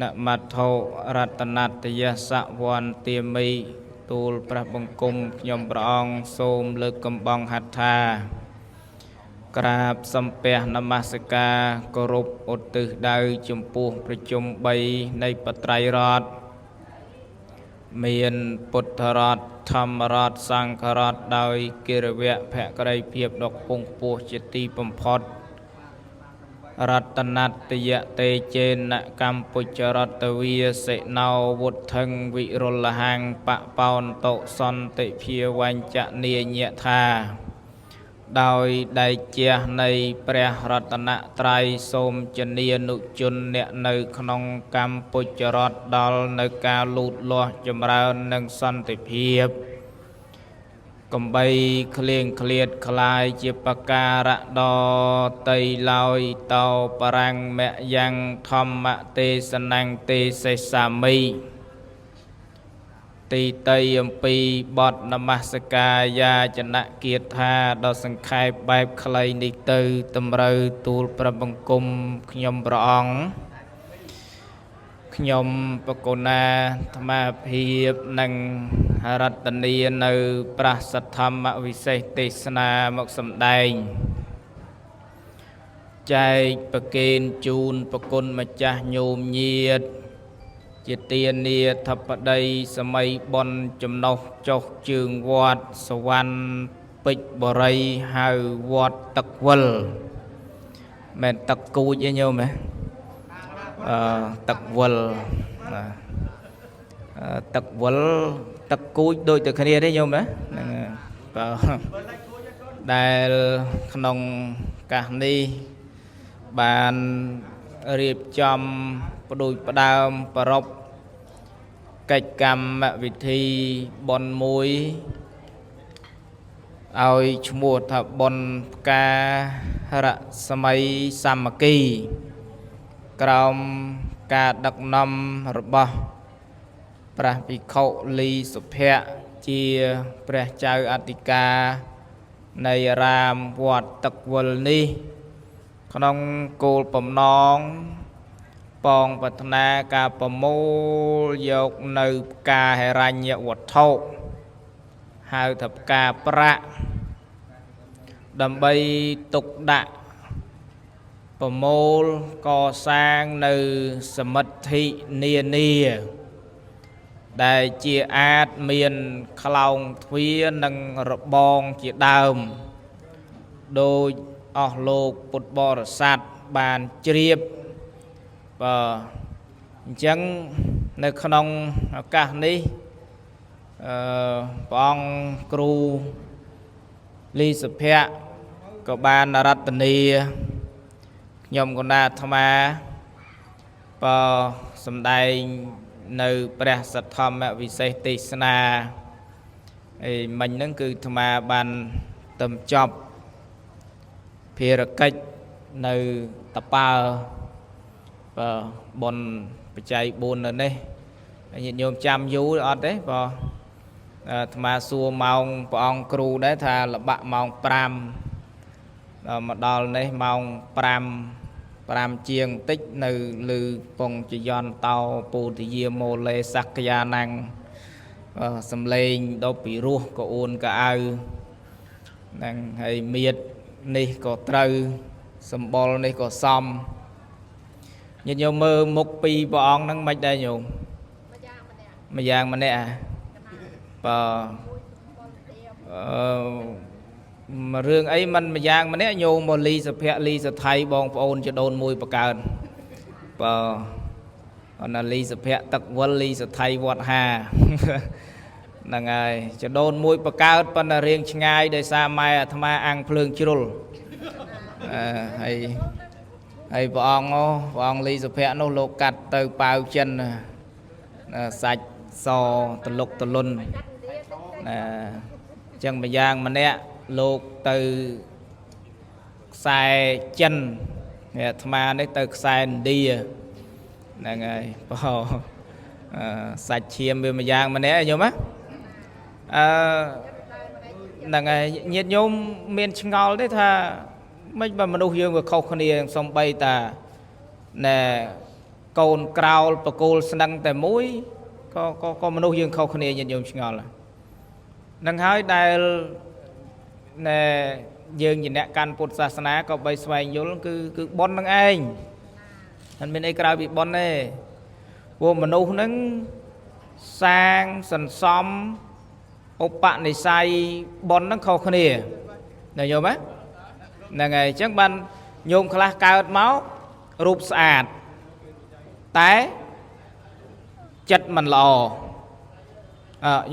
ณมัทโธรัตนัตยสะวันเตียมิตูลพระบังคมยมประองសូមលើកកំបងហដ្ឋាក្រាបសំពះនមស្ការគោរពឧទ្ទិសដៅចំពោះប្រជុំ3នៃបត្រៃរដ្ឋមានពុទ្ធរដ្ឋធម្មរដ្ឋសង្ឃរដ្ឋដោយកិរិវៈភក្តីភាពដ៏ខ្ពង់ខ្ពស់ជាទីបំផុតរតនតយតេចេនកម្ពុជារដ្ឋវិសេណោវុទ្ធឹងវិរុលហាងបបោនតុសន្តិភាវញ្ចនាញថាដោយដៃជះនៃព្រះរតនត្រ័យសូមជនានុជនអ្នកនៅក្នុងកម្ពុជារដ្ឋដល់នៅការលូតលាស់ចម្រើននិងសន្តិភាពកំបីក្លៀងក្លៀតคล้ายជាបការៈដតីឡើយតោបរាំងមយ៉ាងធម្មទេសនੰទេសសាមីទីតីអំពីបទនមស្ការយាចនគាថាដ៏សង្ខេបបែបខ្លីនេះទៅតម្រូវទូលព្រះបង្គំខ្ញុំព្រះអង្គខ្ញុំបកុណាអាត្មាភាពនិងរតនីនៅប្រសិទ្ធធម្មវិសេសទេសនាមកសម្ដែងចែកប្រគេនជូនប្រគុណម្ចាស់ញោមញាតជាទានាធិបតីសម័យបុណ្យចំណុះចុះជើងវត្តសវណ្ណពេជ្របរិយហៅវត្តទឹកវិលមិនទឹកគូចទេញោមទឹកវិលទឹកវិលទឹកគូចដូចតែគ្នាទេញោមហ្នឹងបើដែលក្នុងកាសនេះបានរៀបចំផ្ដួចផ្ដើមប្រពកិច្ចកម្មវិធីបុណ្យមួយឲ្យឈ្មោះថាបុណ្យផ្ការស្មីសាមគ្គីក្រោមការដឹកនាំរបស់ព្រះភិក្ខុលីសុភ័ក្រជាព្រះចៅអធិការនៃរាមវត្តទឹកវិលនេះក្នុងគោលបំណងប៉ងប្រាថ្នាការប្រមូលយកនៅផ្កាហិរញ្ញវត្ថុហៅថាផ្កាប្រាក់ដើម្បីទុកដាក់ប្រមូលកសាងនៅសមិទ្ធិនានាដែលជាអាចមានខ្លោងទ្វារនិងរបងជាដើមដោយអស់លោកពុទ្ធបរិស័ទបានជ្រាបអញ្ចឹងនៅក្នុងឱកាសនេះព្រះអង្គគ្រូលីសុភ័ក្រក៏បានរតនាខ្ញុំកណាអាត្មាសម្ដែងនៅព្រះសទ្ធម្មវិសេសទេសនាមិញហ្នឹងគឺអាត្មាបានទំចប់ភារកិច្ចនៅតប៉ាល់បុណ្យបច្ច័យ4នៅនេះញាតិញោមចាំយូរអត់ទេអាត្មាសួរម៉ោងព្រះអង្គគ្រូដែរថាល្បាក់ម៉ោង5មកដល់នេះម៉ោង5ជាងបន្តិចនៅលើពងចយន្តតោពោធិយាមូលេសក្យាណੰសំឡេងដល់ពីរោះក៏អូនកៅអៅហ្នឹងហើយមៀតនេះក៏ត្រូវសម្បុរនេះក៏សមញាតិញោមមើលមុខពីព្រះអង្គហ្នឹងមិនដែរញោមម្យ៉ាងម្នាក់រឿងអីមិនម្យ៉ាងម្នាក់ញោមមកលីសុភ័ក្រលីសថៃបងប្អូនជាដូនមួយបកើនអនលីសុភ័ក្រទឹកវិលលីសថៃវត្តហាហ្នឹងហើយជាដូនមួយបកើតប៉ុន្តែរៀងឆ្ងាយដោយសារម៉ែអាត្មាអាំងភ្លើងជ្រុលហើយព្រះអង្គលីសុភ័ក្រនោះលោកកាត់ទៅប៉ាវចិនសាច់សតលុកតលុនអញ្ចឹងម្យ៉ាងម្នាក់លោកទៅខ្សែចិនអាត្មានេះទៅខ្សែឥណ្ឌាហ្នឹងហើយសាច់ឈាមវាម្យ៉ាងម្នាក់ញោមហ្នឹងហើយញាតិញោមមានឆ្ងល់ទេថាមិនបើមនុស្សយើងវាខុសគ្នាសំបីតាណែ កូនក្រោលបកូលស្នឹងតែមួយក៏មនុស្សយើងខុសគ្នាញាតិញោមឆ្ងល់នឹងហើយដែលណែយើងជាអ្នកកាន់ពុទ្ធសាសនាក៏បីស្វែងយល់គឺបុណ្យនឹងឯងមិនមានអីក្រៅពីបុណ្យទេពួកមនុស្សនឹងសាងសន្សំឧបនិស្ស័យបុណ្យនឹងខុសគ្នាណាញោមហ្នឹងហើយអញ្ចឹងបានញោមខ្លះកើតមករូបស្អាតតែចិត្តមិនល្អ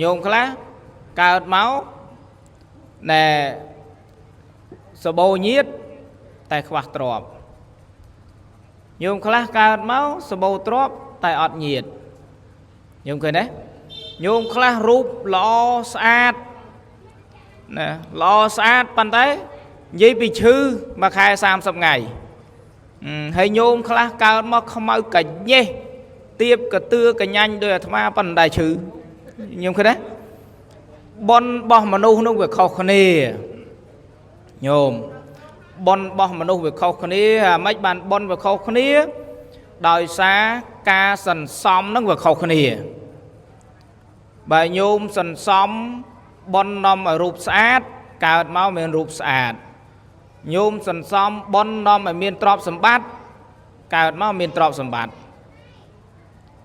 ញោមខ្លះកើតមកណែសបោញៀតតែខ្វះទ្រព្យញោមខ្លះកើតមកសបោទ្រព្យតែអត់ញៀតញោមឃើញទេញោមខ្លះរូបល្អស្អាតណាល្អស្អាតប៉ុន្តែនិយាយពីឈឺមួយខែ30ថ្ងៃហើយញោមខ្លះកើតមកខ្មៅកញេះទៀបកទឿកញ្ញាញ់ដោយអាត្មាប៉ុន្តែឈឺញោមឃើញទេបុណ្យរបស់មនុស្សនោះវាខុសគ្នាញោមបុណ្យរបស់មនុស្សវាខុសគ្នាអាម៉េចបានបុណ្យវាខុសគ្នាដោយសារការសន្សំនឹងវាខុសគ្នាបើញោមសន្សំបុណ្យនាំឲ្យរូបស្អាតកើតមកមានរូបស្អាតញោមសន្សំបុណ្យនាំឲ្យមានទ្រព្យសម្បត្តិកើតមកមានទ្រព្យសម្បត្តិ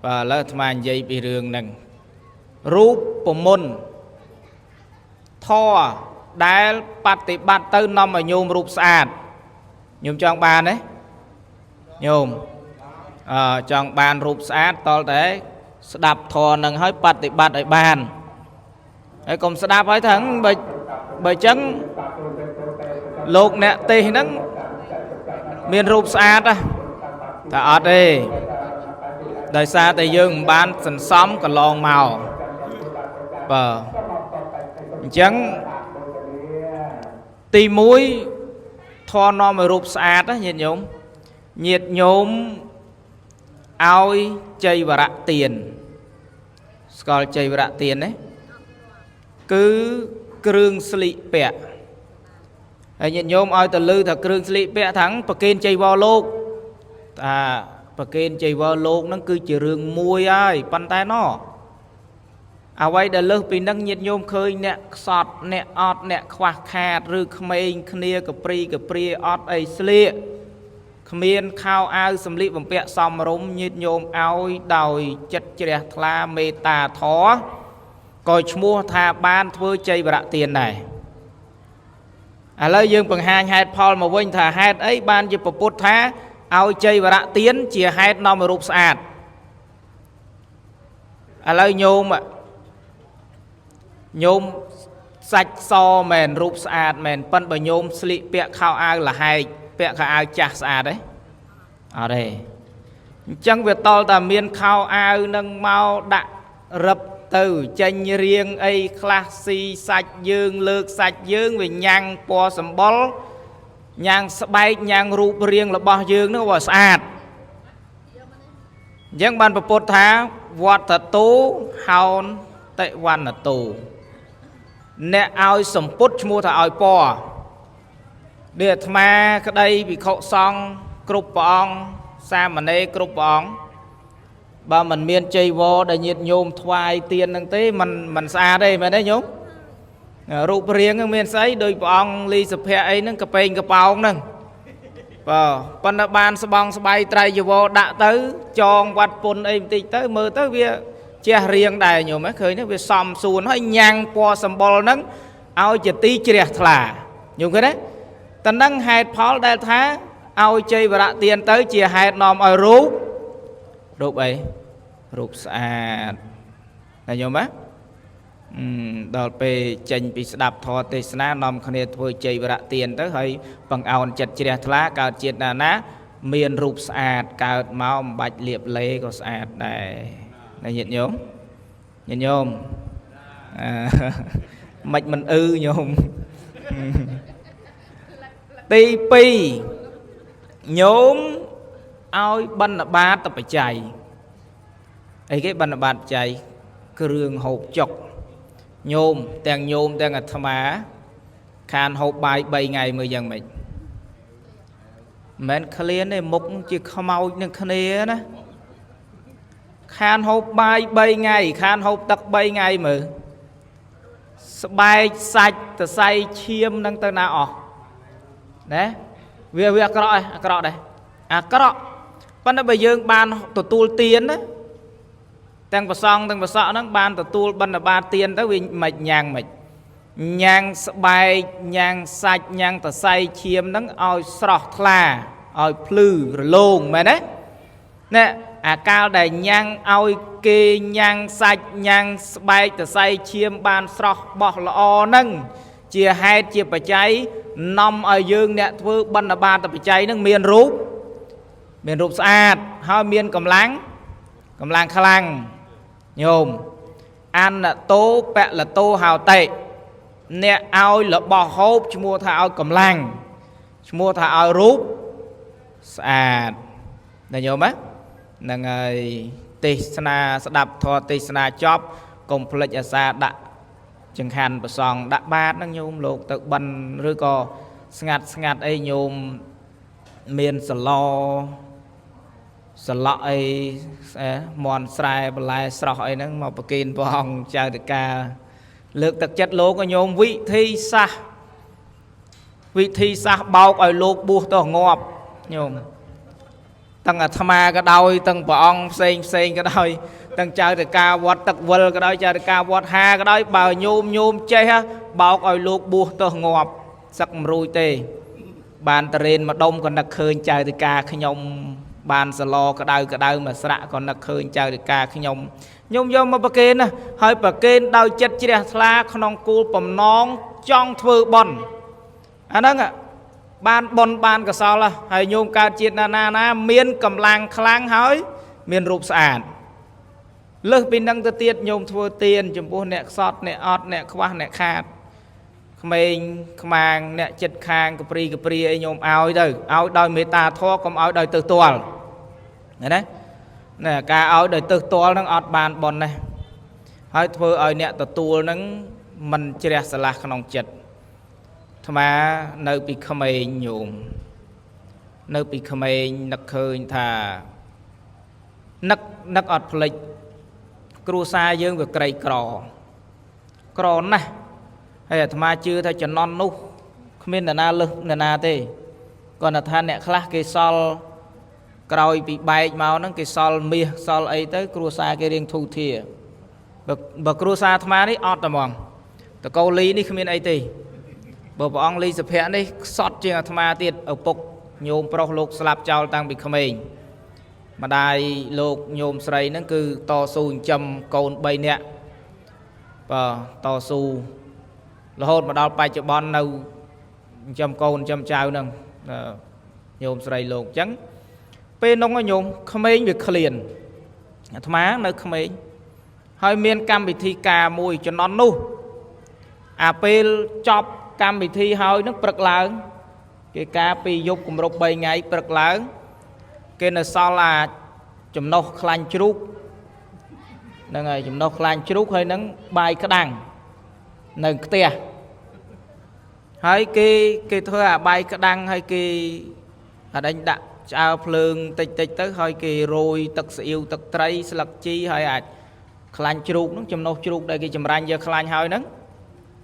បាទឥឡូវអាត្មានិយាយពីរឿងហ្នឹងរូបពមន្តធម៌ដែលបប្រតិបត្តិទៅនាំឲ្យញោមរូបស្អាតញោមចង់បានទេញោមចង់បានរូបស្អាតតលតែស្ដាប់ធម៌នឹងឲ្យបប្រតិបត្តិឲ្យបានហើយកុំស្ដាប់ឲ្យទាំងបើចឹងលោកអ្នកទេសហ្នឹងមានរូបស្អាតតែអត់ទេដោយសារតែយើងមិនបានសន្សំកន្លងមកបាទអញ្ចឹងទី1ធម៌នាំឲ្យរូបស្អាតញាតិញោមឲ្យចៃវរៈទានស្គាល់ចៃវរៈទានទេគឺគ្រឿងស្លៀកពាក់ហើយញាតិញោមឲ្យទៅលឺថាគ្រឿងស្លៀកពាក់ទាំងប្រគេនចៃវរលោកថាប្រគេនចៃវរលោកហ្នឹងគឺជារឿងមួយហើយប៉ុន្តែណោះអ្វីដែលលើសពីនឹងញាតិញោមឃើញអ្នកខ្សត់អ្នកអត់អ្នកខ្វះខាតឬក្មេងគ្នាកព្រីអត់អីស្លៀកគ្មានខោអាវសម្លៀកបំពាក់សមរម្យញាតិញោមឲ្យដោយចិត្តជ្រះថ្លាមេត្តាធម៌ក៏ឈ្មោះថាបានធ្វើចៃវរៈទានដែរឥឡូវយើងបង្ហាញហេតុផលមកវិញថាហេតុអីបានជាពុទ្ធថាឲ្យចៃវរៈទានជាហេតុនាំឲ្យរូបស្អាតឥឡូវញោមសាច់សមែនរូបស្អាតមែនប៉ុន្តែបើញោមស្លៀកពាក់ខោអាវលហែកពាក់ខោអាវចាស់ស្អាតទេអត់ទេអញ្ចឹងវាតល់តែមានខោអាវនឹងមកដាក់រឹបទៅចេញរៀងអីខ្លះស៊ីសាច់យើងលើកសាច់យើងវាញ៉ាំងពណ៌សម្បុរញ៉ាំងស្បែកញ៉ាំងរូបរាងរបស់យើងនោះវាស្អាតអញ្ចឹងបានប្រពុតថាវត្តតោហោនតិវណ្ណតោអ្នកឲ្យសម្ពុតឈ្មោះថាឲ្យពណ៌ដូចអាត្មាក្តីភិក្ខុសង្ឃគ្រប់ព្រះអង្គសាមណេរគ្រប់ព្រះអង្គបើមិនមានចៃវរដែលញាតិញោមថ្វាយទាននឹងទេมันស្អាតទេមែនទេញោមរូបរាងហ្នឹងមានស្អីដោយព្រះអង្គលីសុភ័ក្រអីហ្នឹងកប៉េងកប៉ោងហ្នឹងបាទប៉ុន្តែបានស្បង់ស្បៃត្រៃចីវរដាក់ទៅចងវត្តពុនអីបន្តិចទៅមើលទៅវាជះរៀងដែរញោមឃើញទេវាសំសួនហើយញ៉ាំងពណ៌សម្បុរហ្នឹងឲ្យជាទីជ្រះថ្លាញោមឃើញទេតែនឹងហេតុផលដែលថាឲ្យចៃវរៈទានទៅជាហេតុនាំឲ្យរូបអីរូបស្អាតតែញោមដល់ពេលចេញពីស្ដាប់ធម៌ទេសនានាំគ្នាធ្វើចៃវរៈទានទៅហើយបង្អោនចិត្តជ្រះថ្លាកើតជាតិណាមានរូបស្អាតកើតមកមិនបាច់លាបលេក៏ស្អាតដែរណាញាតិញោមមិនមិនញោមទី2ញោមឲ្យបណ្ឌបាតបច្ច័យអីគេបណ្ឌបាតបច្ច័យគ្រឿងហូបចុកញោមទាំងអាត្មាខានហូបបាយ3ថ្ងៃមើលយ៉ាងម៉េចមិនឃ្លានទេមុខជាខ្មោចនឹងគ្នាណា khan hộp bài bay ngày khan hộp tắc bay ngày mở bài sạch từ say chiêm nâng tơ nào đấy vì cọ đây cọ bắt đầu bây giờ ban tổ tu tiền đấy tăng vào sọ nó ban tổ tu ban là ba tiền tới vì mạch nhang bài nhang sạch nhang từ say chiêm nâng oi sọt là oi plư rồi lông mà đấy nè cao đầy nhang oi kê nhang sạch nhang bay từ say chiêm ban sọt bỏ lọ nâng chia hai chia bà cháy nằm ở dương nè thưa ban là ba tập cháy nâng miền rúp sạch hơi miền cầm lăng khá lăng nhôm ăn là tố bẹ là tô hào tệ nè ao là bò hốp chứ mua thả ao cầm lăng chứ mua thả ao rúp sạch này nhôm á là người tì sana sẽ đập thọ tì sana chóp cùng phật giả xa đã chẳng hạn bà sòng đã bát nó nhôm lột tự bần rồi có ngặt ấy nhôm miền sờ lọ ấy mòn sài bà lai sọ ấy nó mà bà kênh bà hồng chào được ca lược thực chất lô có nhôm vị thi xa bao ở lô buộc tỏ ngọp nhôm tăng ở tham cái đôi tăng bà ông xên cái đôi tăng chào được ca vọt tật vơ cái đôi chào được ca vọt ha cái đôi bà nhôm chơi ha bao ở lô buộc tỏ ngọp sắc rùi tê bàn tà rên mà đông còn đặc khơi chào được ca khi nhôm bàn sờ lo cái đau mà sạ còn đặc khơi chào được ca khi nhôm vô mà bà kênh nè hơi bà kênh đau chất chỉ đẹp la không cô bầm nón trong thơ bòn nâng ạ ban bon ban cả sao là hay nhôm cao chiết na miên cầm làng khlang hói miên rụp sạn lơ pin đăng tự tiết nhôm thua tiền chấm bố nẹt sọt nẹt ọt nẹt khoa nẹt khát mình mang nẹt chật khang cái pri ấy nhôm áo đây áo đôi mê ta thua còn áo đôi từ tual này đấy nè cả áo đôi từ tual nó ọt ban bon này hơi thua ở nẹt từ tual nó mình chỉ là sạ không chật mà nơi bị khăm nhôm nơi bị khăm nặc khơi thà nặc ọt lịch cua sa dương về cây cỏ nè hay là mà chưa thay cho non nút không biết là na lực là na thế còn là than nè khác cái sol còi bị bay màu nó cái sol mía sol ấy tới cua sa cái riêng thu thìa bậc cua sa tham đấy ọt tầm mòn tờ câu lý đi không biết ấy thì bờ ông ly sập hẹn đi sót trên tham tiệt ở bục nhôm pro lục slap trao tăng bị khăm mà đài lục nhôm sấy nó cứ to su châm cồn bay nè và to su là hôn mà đào bay cho bon đâu châm cồn châm trao nè nhôm sấy lục trắng bên nông nhôm khăm việc liền tham nơi khăm hơi miên cam bị thi cà mùi cho non nu pe chop cam bị thi hơi nó bật lớn cái cá pi dục cùng rục bay ngày bật lớn cái này sau là chấm nô khăn chuột nên ngày chấm nô khăn chuột hơi nắng bay cái đằng nâng tia hay cái thôi bay cái đằng hay cái đánh đạn chào phượng tịch tới hơi cái rồi tật yêu tật trai sặc chi hay khăn chuột nó chấm nô chuột đây cái chấm ranh giờ khăn hơi nắng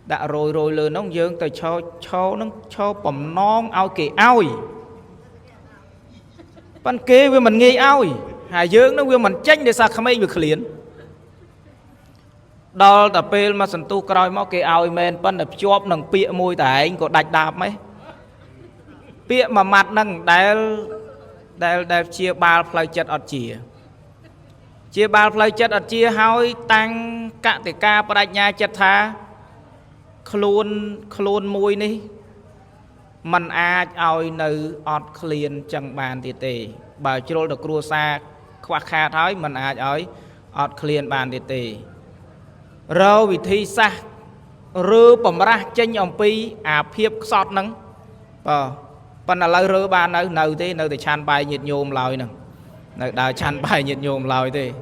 đã rồi lừa nó dương tới cho bầm non ao kì ao ban kế với mình nghi ao hải dương nó với mình tranh để sao không ai được liền đó là pel mà sân tu coi máu kì ao men ban đập chóp nằng pịa môi tại anh có đạch đạp mấy pịa mà mặt nằng đài chia ba phơi chất ọt chia ba phơi chất ọt chia hoi tăng cạn để ca và đạch nhà chất tha khôn mùi ní mình oi nữ ọt liền chẳng bàn thì tì bà chô được cua xa khoa kha thói mình oi ọt liền bàn thì tì râu vì thi xa rư bầm ra chênh ông pi phiếp sọt nâng phần là lời rư ba nâu thì chan bài nhiệt nhôm lòi nè đào chan bài nhiệt nhôm lòi thì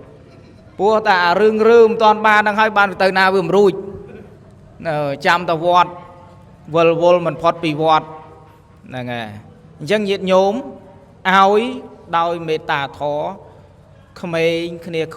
bố ta rương toàn ba nâng hai bàn từ nào vừa rùi chăm ta vọt vol mình phót bị vọt là nghe dân nhiệt nhôm áo đôi mê tà thó không ai